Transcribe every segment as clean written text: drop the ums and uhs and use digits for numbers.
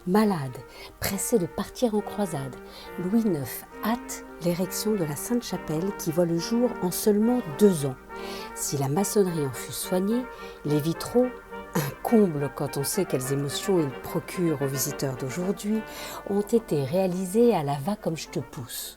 Malade, pressé de partir en croisade, Louis IX hâte l'érection de la Sainte-Chapelle qui voit le jour en seulement 2 ans. Si la maçonnerie en fut soignée, les vitraux, un comble quand on sait quelles émotions ils procurent aux visiteurs d'aujourd'hui, ont été réalisés à la va-comme-je-te-pousse.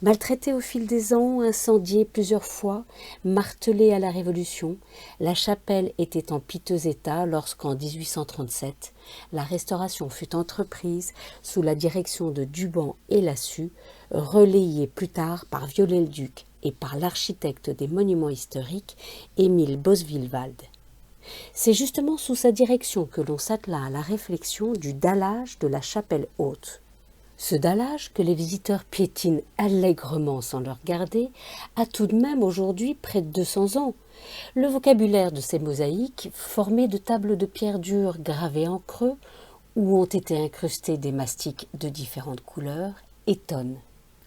Maltraitée au fil des ans, incendiée plusieurs fois, martelée à la Révolution, la chapelle était en piteux état lorsqu'en 1837, la restauration fut entreprise sous la direction de Duban et Lassus, relayée plus tard par Viollet-le-Duc et par l'architecte des monuments historiques, Émile Boswillwald. C'est justement sous sa direction que l'on s'attela à la réflexion du dallage de la chapelle haute. Ce dallage, que les visiteurs piétinent allègrement sans le regarder, a tout de même aujourd'hui près de 200 ans. Le vocabulaire de ces mosaïques, formées de tables de pierre dure gravées en creux, où ont été incrustés des mastiques de différentes couleurs, étonne.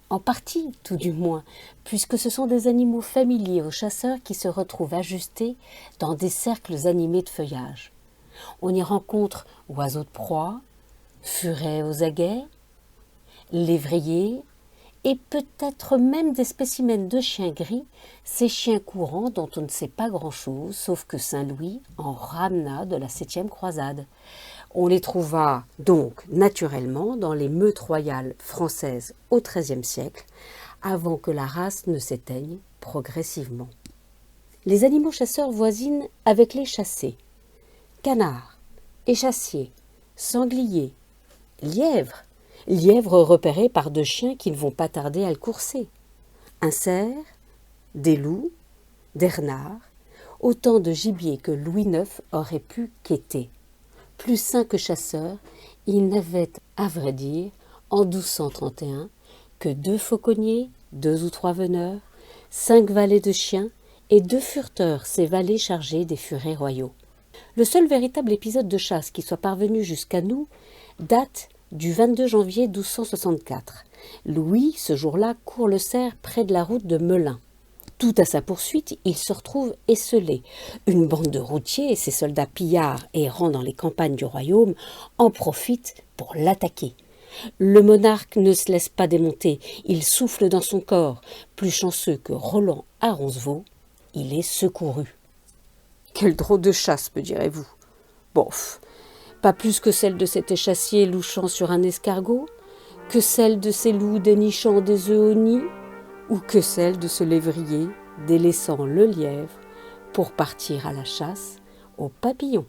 En partie, tout du moins, puisque ce sont des animaux familiers aux chasseurs qui se retrouvent ajustés dans des cercles animés de feuillage. On y rencontre oiseaux de proie, furets aux aguets, lévriers et peut-être même des spécimens de chiens gris, ces chiens courants dont on ne sait pas grand-chose, sauf que Saint-Louis en ramena de la 7e croisade. On les trouva donc naturellement dans les meutes royales françaises au XIIIe siècle, avant que la race ne s'éteigne progressivement. Les animaux chasseurs voisinent avec les chassés. Canards, échassiers, sangliers, lièvres, lièvres repérés par 2 chiens qui ne vont pas tarder à le courser. Un cerf, des loups, des renards, autant de gibier que Louis IX aurait pu quêter. Plus sain que chasseur, il n'avait, à vrai dire, en 1231, que 2 fauconniers, 2 ou 3 veneurs, 5 valets de chiens et 2 fureteurs, ces valets chargés des furets royaux. Le seul véritable épisode de chasse qui soit parvenu jusqu'à nous date du 22 janvier 1264. Louis, ce jour-là, court le cerf près de la route de Melun. Tout à sa poursuite, il se retrouve esseulé. Une bande de routiers et ses soldats pillards errant dans les campagnes du royaume en profitent pour l'attaquer. Le monarque ne se laisse pas démonter, il souffle dans son corps. Plus chanceux que Roland à Roncevaux, il est secouru. Quel drôle de chasse, me direz-vous. Bof, pas plus que celle de cet échassier louchant sur un escargot, que celle de ces loups dénichant des œufs au nid, ou que celle de ce lévrier délaissant le lièvre pour partir à la chasse aux papillons.